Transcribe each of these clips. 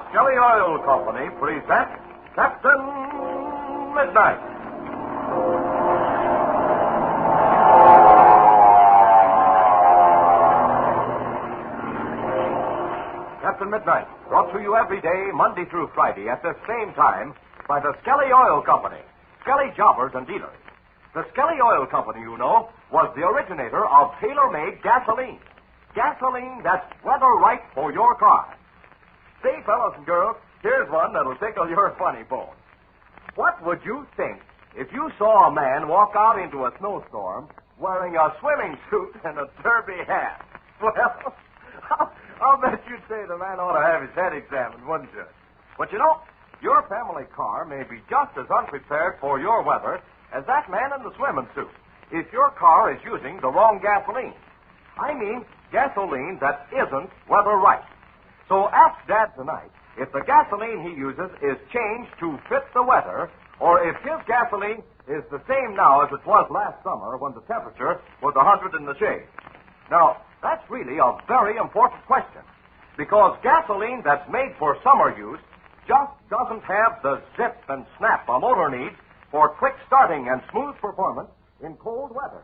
Skelly Oil Company presents Captain Midnight. Captain Midnight, brought to you every day, Monday through Friday, at the same time, by the Skelly Oil Company, Skelly jobbers and dealers. The Skelly Oil Company, you know, was the originator of tailor-made gasoline. Gasoline that's weather right for your car. See, fellows and girls, here's one that'll tickle your funny bone. What would you think if you saw a man walk out into a snowstorm wearing a swimming suit and a derby hat? Well, I'll bet you'd say the man ought to have his head examined, wouldn't you? But you know, your family car may be just as unprepared for your weather as that man in the swimming suit if your car is using the wrong gasoline. I mean, gasoline that isn't weather right. So ask Dad tonight if the gasoline he uses is changed to fit the weather, or if his gasoline is the same now as it was last summer when the temperature was 100 in the shade. Now, that's really a very important question, because gasoline that's made for summer use just doesn't have the zip and snap a motor needs for quick starting and smooth performance in cold weather.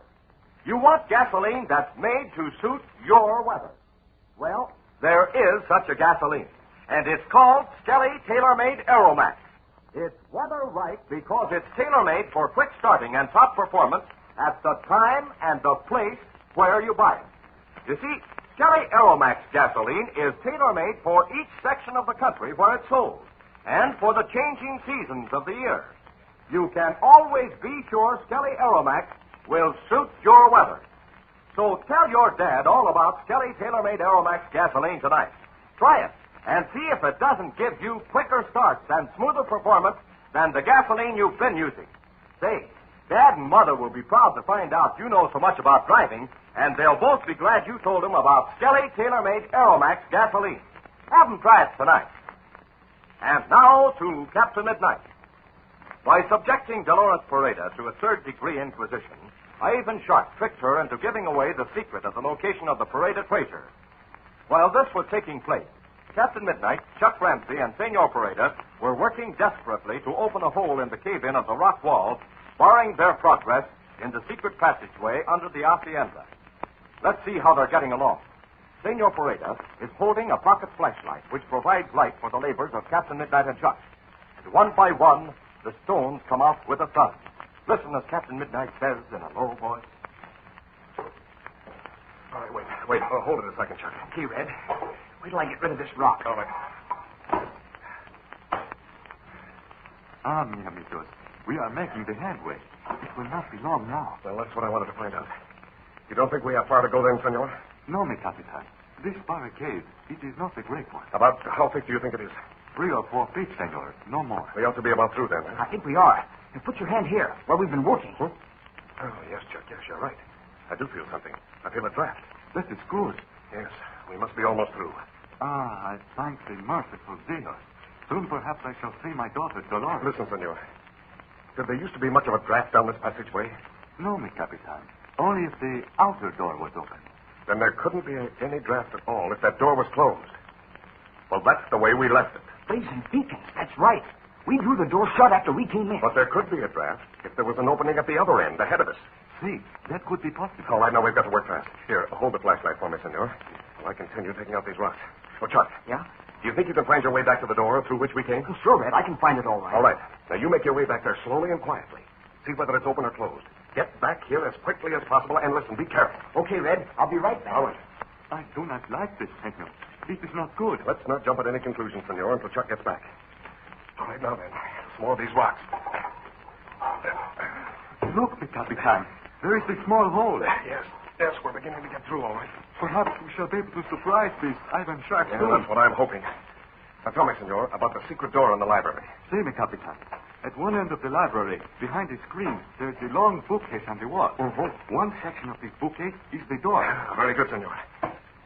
You want gasoline that's made to suit your weather. Well, there is such a gasoline, and it's called Skelly Tailor-Made Aeromax. It's weather right because it's tailor-made for quick starting and top performance at the time and the place where you buy it. You see, Skelly Aeromax gasoline is tailor-made for each section of the country where it's sold, and for the changing seasons of the year. You can always be sure Skelly Aeromax will suit your weather. So tell your dad all about Skelly Tailor-Made Aeromax gasoline tonight. Try it and see if it doesn't give you quicker starts and smoother performance than the gasoline you've been using. Say, Dad and Mother will be proud to find out you know so much about driving, and they'll both be glad you told them about Skelly Tailor-Made Aeromax gasoline. Have them try it tonight. And now to Captain Midnight. By subjecting Dolores Pareda to a third-degree inquisition, Ivan Sharp tricked her into giving away the secret of the location of the Pareda treasure. While this was taking place, Captain Midnight, Chuck Ramsey, and Senor Pareda were working desperately to open a hole in the cave-in of the rock wall, barring their progress in the secret passageway under the hacienda. Let's see how they're getting along. Senor Pareda is holding a pocket flashlight, which provides light for the labors of Captain Midnight and Chuck. And one by one, the stones come out with a thud. Listen as Captain Midnight says in a low voice. All right, wait. Hold it a second, Chuck. Okay, Red. Wait till I get rid of this rock. All right. Mi amigos, we are making the headway. It will not be long now. Well, that's what I wanted to find out. You don't think we have far to go then, senor? No, mi capitan. This barricade, it is not a great one. About how thick do you think it is? 3 or 4 feet, senor. No more. We ought to be about through then. I think we are. Now put your hand here, where we've been working. Oh, yes, Chuck. Yes, you're right. I do feel something. I feel a draft. That is good. Yes, we must be almost through. I thank the merciful Dios. Soon perhaps I shall see my daughter, Dolores. Listen, senor. Did there used to be much of a draft down this passageway? No, mi capitan. Only if the outer door was open. Then there couldn't be any draft at all if that door was closed. Well, that's the way we left it. Blazing beacons, that's right. We drew the door shut after we came in. But there could be a draft if there was an opening at the other end, ahead of us. See, that could be possible. All right, now we've got to work fast. Here, hold the flashlight for me, senor, while I continue taking out these rocks. Oh, Chuck. Yeah? Do you think you can find your way back to the door through which we came? Oh, sure, Red. I can find it all right. All right. Now, you make your way back there slowly and quietly. See whether it's open or closed. Get back here as quickly as possible, and listen, be careful. Okay, Red. I'll be right back. All right. I do not like this, senor. This is not good. Let's not jump at any conclusions, senor, until Chuck gets back. All right, now then. Some more of these rocks. Look, mi capitan. There is a small hole. Yes, we're beginning to get through, all right. Perhaps we shall be able to surprise this Ivan Sharp Yeah, soon. that's what I'm hoping. Now tell me, senor, about the secret door in the library. See, mi capitan. At one end of the library, behind the screen, there's a long bookcase on the wall. Mm-hmm. One section of this bookcase is the door. Very good, senor.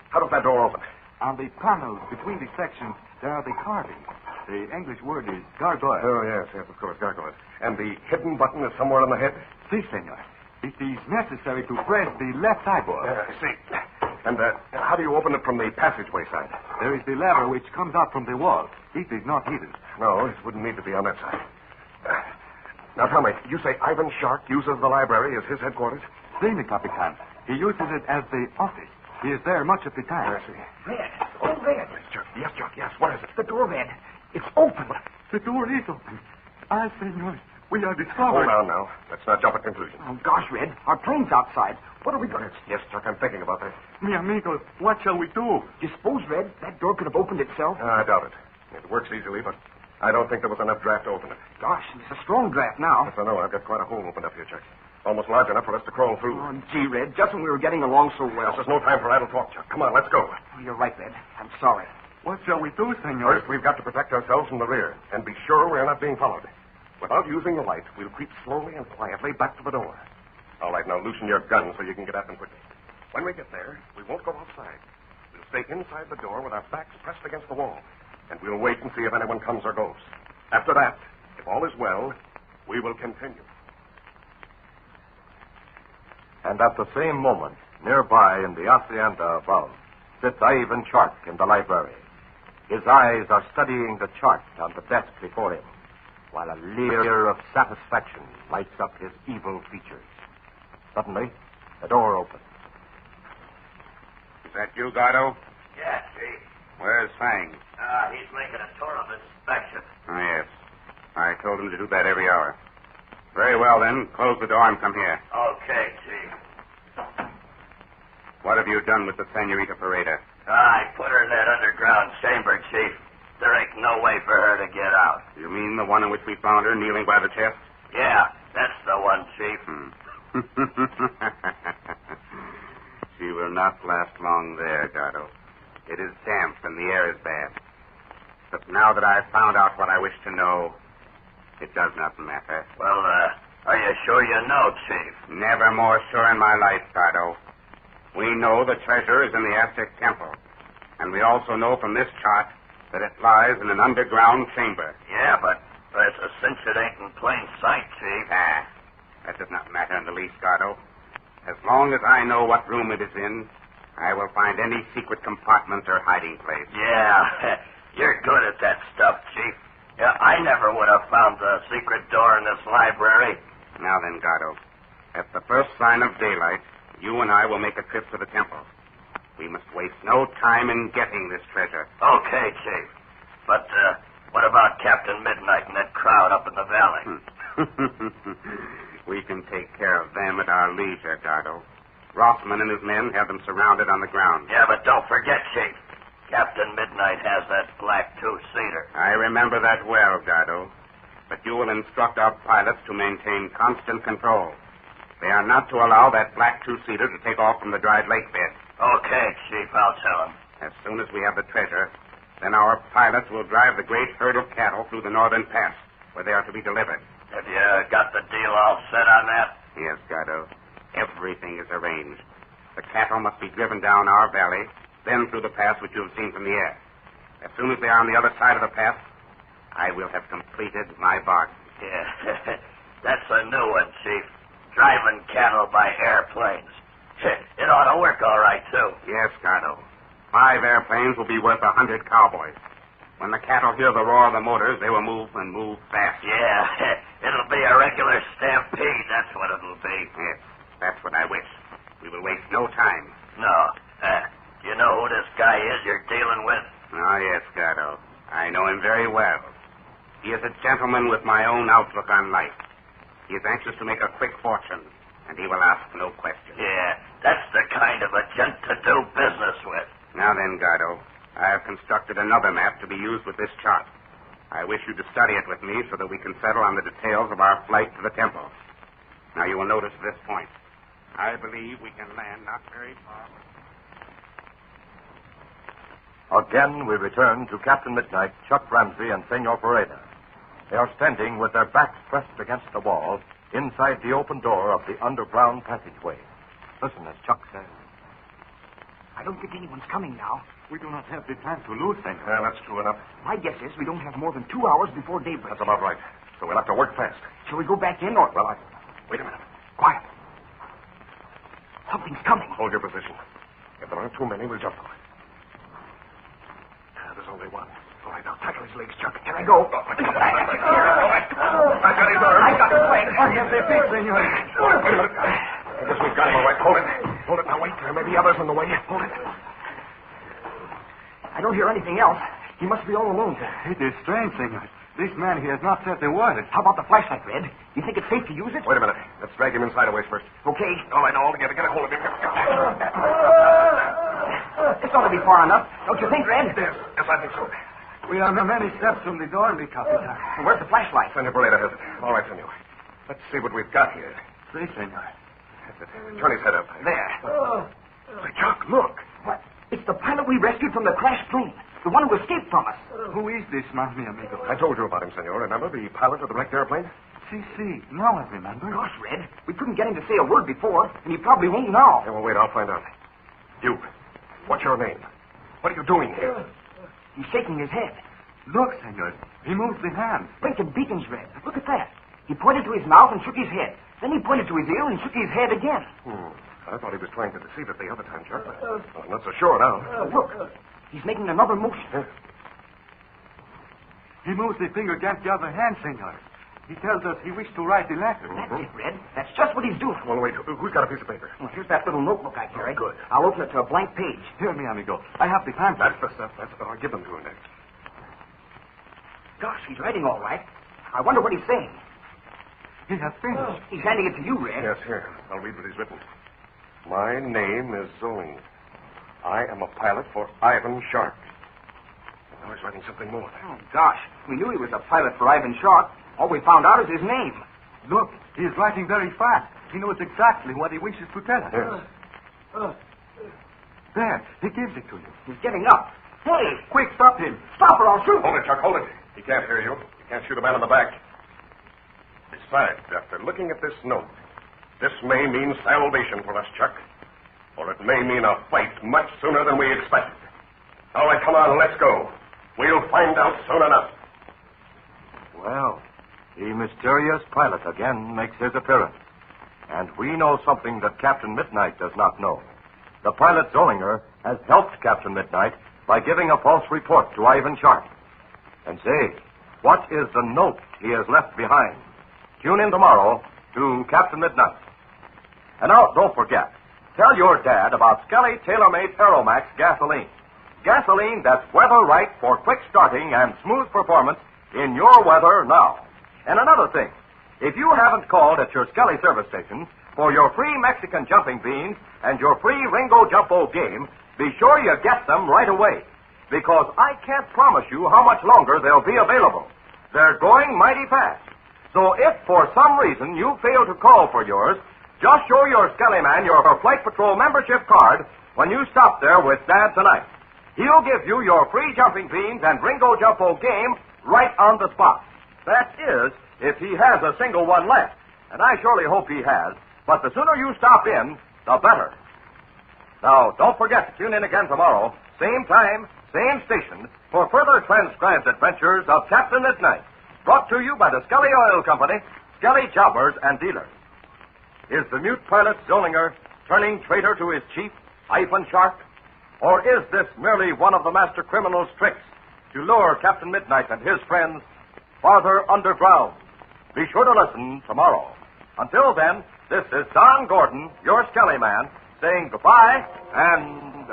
How does that door open? On the panels between the sections, there are the carvings. The English word is gargoyle. Oh, yes, of course, gargoyle. And the hidden button is somewhere on the head? Si, senor. It is necessary to press the left eyeball. I see. And how do you open it from the passageway side? There is the lever which comes out from the wall. It is not hidden. No, it wouldn't need to be on that side. Now, tell me, you say Ivan Shark uses the library as his headquarters? Plainly, Capitan. He uses it as the office. He is there much of the time. I see. Red. Oh, Red. Yes, Chuck, yes. What is it? The door, Red. It's open. The door is open. Ah, senor, we are Hold discovered. on now. Let's not jump at conclusions. Oh, gosh, Red. Our plane's outside. What are we going to... Yes, Chuck, I'm thinking about that. Mi amigo, what shall we do? You suppose, Red, that door could have opened itself? I doubt it. It works easily, but I don't think there was enough draft to open it. Gosh, it's a strong draft now. Yes, I know. I've got quite a hole opened up here, Chuck. Almost large enough for us to crawl through. Oh, gee, Red, just when we were getting along so well. This is no time for idle talk, Chuck. Come on, let's go. Oh, you're right, Red. I'm sorry. What shall we do, senor? First, we've got to protect ourselves from the rear and be sure we're not being followed. Without using the light, we'll creep slowly and quietly back to the door. All right, now loosen your gun so you can get at them quickly. When we get there, we won't go outside. We'll stay inside the door with our backs pressed against the wall, and we'll wait and see if anyone comes or goes. After that, if all is well, we will continue. And at the same moment, nearby in the hacienda above, sits Ivan Shark in the library. His eyes are studying the chart on the desk before him, while a leer of satisfaction lights up his evil features. Suddenly, the door opens. Is that you, Gardo? Yeah, Chief. Where's Fang? He's making a tour of inspection. Oh, yes. I told him to do that every hour. Very well, then. Close the door and come here. Okay, Chief. What have you done with the Senorita Pareda? I put her in that underground chamber, Chief. There ain't no way for her to get out. You mean the one in which we found her kneeling by the chest? Yeah, that's the one, Chief. She will not last long there, Gardo. It is damp and the air is bad. But now that I've found out what I wish to know, it does not matter. Well, are you sure you know, Chief? Never more sure in my life, Gardo. We know the treasure is in the Aztec temple. And we also know from this chart that it lies in an underground chamber. Yeah, but it's a cinch it ain't in plain sight, Chief. That does not matter in the least, Gardo. As long as I know what room it is in, I will find any secret compartment or hiding place. Yeah, you're good at that stuff, Chief. Yeah, I never would have found the secret door in this library. Now then, Gardo, at the first sign of daylight, you and I will make a trip to the temple. We must waste no time in getting this treasure. Okay, Chief. But what about Captain Midnight and that crowd up in the valley? We can take care of them at our leisure, Gardo. Rossman and his men have them surrounded on the ground. Yeah, but don't forget, Chief. Captain Midnight has that black two-seater. I remember that well, Gardo. But you will instruct our pilots to maintain constant control. They are not to allow that black two-seater to take off from the dried lake bed. Okay, Chief, I'll tell him. As soon as we have the treasure, then our pilots will drive the great herd of cattle through the northern pass, where they are to be delivered. Have you got the deal all set on that? Yes, Gardo. Everything is arranged. The cattle must be driven down our valley, then through the pass which you have seen from the air. As soon as they are on the other side of the pass, I will have completed my bargain. Yeah, that's a new one, Chief. Driving cattle by airplanes. It ought to work all right, too. Yes, Gardo. 5 airplanes will be worth 100 cowboys. When the cattle hear the roar of the motors, they will move and move fast. Yeah, it'll be a regular stampede, that's what it'll be. Yes, that's what I wish. We will waste no time. No. Do you know who this guy is you're dealing with? Oh, yes, Gardo. I know him very well. He is a gentleman with my own outlook on life. He is anxious to make a quick fortune, and he will ask no questions. Yeah, that's the kind of a gent to do business with. Now then, Gardo, I have constructed another map to be used with this chart. I wish you to study it with me so that we can settle on the details of our flight to the temple. Now, you will notice this point. I believe we can land not very far. Again, we return to Captain Midnight, Chuck Ramsey, and Senor Pareda. They are standing with their backs pressed against the wall inside the open door of the underground passageway. Listen as Chuck says. I don't think anyone's coming now. We do not have the time to lose, senor. Yeah, that's true enough. My guess is we don't have more than 2 hours before daybreak. That's about right. So we'll have to work fast. Shall we go back in or... Wait a minute. Quiet. Something's coming. Hold your position. If there aren't too many, we'll jump for it. There's only one. All right, now tackle his legs, Chuck. Here I go. I got his arm. I got his leg. I have the fix, senor. Wait a minute. I guess we've got him all right. Hold it. Hold it now. Wait. There may be others in the way. Hold it. I don't hear anything else. He must be all alone, sir. It is strange, senor. This man, he has not said a word. How about the flashlight, Red? You think it's safe to use it? Wait a minute. Let's drag him inside a ways first. Okay. All right, now all together. Get a hold of him. This ought to be far enough. Don't you think, Red? Yes, I think so. We are many steps from the door, mi capitán. Where's the flashlight? Senor Beretta has it. All right, senor. Let's see what we've got here. Si, senor. Turn his head up. There. Say, Chuck, look. What? It's the pilot we rescued from the crashed plane. The one who escaped from us. Who is this man, mi amigo? I told you about him, senor. Remember the pilot of the wrecked airplane? Si. Now I remember. Gosh, Red. We couldn't get him to say a word before, and he probably won't now. Yeah, well, wait. I'll find out. You. What's your name? What are you doing here? He's shaking his head. Look, senor. He moves the hand. Blinking beacons, Red. Look at that. He pointed to his mouth and shook his head. Then he pointed to his ear and shook his head again. I thought he was trying to deceive it the other time, Chuck. Well, I'm not so sure now. Look. He's making another motion. Yeah. He moves the finger against the other hand, senor. He tells us he wished to write the letter. That's it, Red. That's just what he's doing. Well, wait. Who's got a piece of paper? Well, here's that little notebook I carried. Good. I'll open it to a blank page. Here, mi amigo. I have the pamphlet. That's the stuff. I'll give them to him next. Gosh, he's writing all right. I wonder what he's saying. He has finished. He's handing it to you, Red. Yes, here. I'll read what he's written. My name is Zoling. I am a pilot for Ivan Shark. Now he's writing something more. Oh, gosh. We knew he was a pilot for Ivan Shark. All we found out is his name. Look, he is writing very fast. He knows exactly what he wishes to tell us. Yes. There, he gives it to you. He's getting up. Hey! Quick, stop him. Stop or I'll shoot. Hold it, Chuck. Hold it. He can't hear you. You can't shoot a man in the back. Besides, after looking at this note, this may mean salvation for us, Chuck. Or it may mean a fight much sooner than we expected. All right, come on, let's go. We'll find out soon enough. Well, the mysterious pilot again makes his appearance. And we know something that Captain Midnight does not know. The pilot Zollinger has helped Captain Midnight by giving a false report to Ivan Sharp. And say, what is the note he has left behind? Tune in tomorrow to Captain Midnight. And now, don't forget, tell your dad about Skelly Tailor-Made Aeromax gasoline. Gasoline that's weather right for quick starting and smooth performance in your weather now. And another thing, if you haven't called at your Skelly service station for your free Mexican jumping beans and your free Ringo Jumpo game, be sure you get them right away. Because I can't promise you how much longer they'll be available. They're going mighty fast. So if for some reason you fail to call for yours, just show your Skelly man your Flight Patrol membership card when you stop there with Dad tonight. He'll give you your free jumping beans and Ringo Jumpo game right on the spot. That is, if he has a single one left. And I surely hope he has. But the sooner you stop in, the better. Now, don't forget to tune in again tomorrow, same time, same station, for further transcribed adventures of Captain Midnight. Brought to you by the Skelly Oil Company, Skelly Jobbers and Dealers. Is the mute pilot Zollinger turning traitor to his chief, Ivan Shark? Or is this merely one of the master criminal's tricks to lure Captain Midnight and his friends farther underground? Be sure to listen tomorrow. Until then, this is Don Gordon, your Skelly man, saying goodbye and...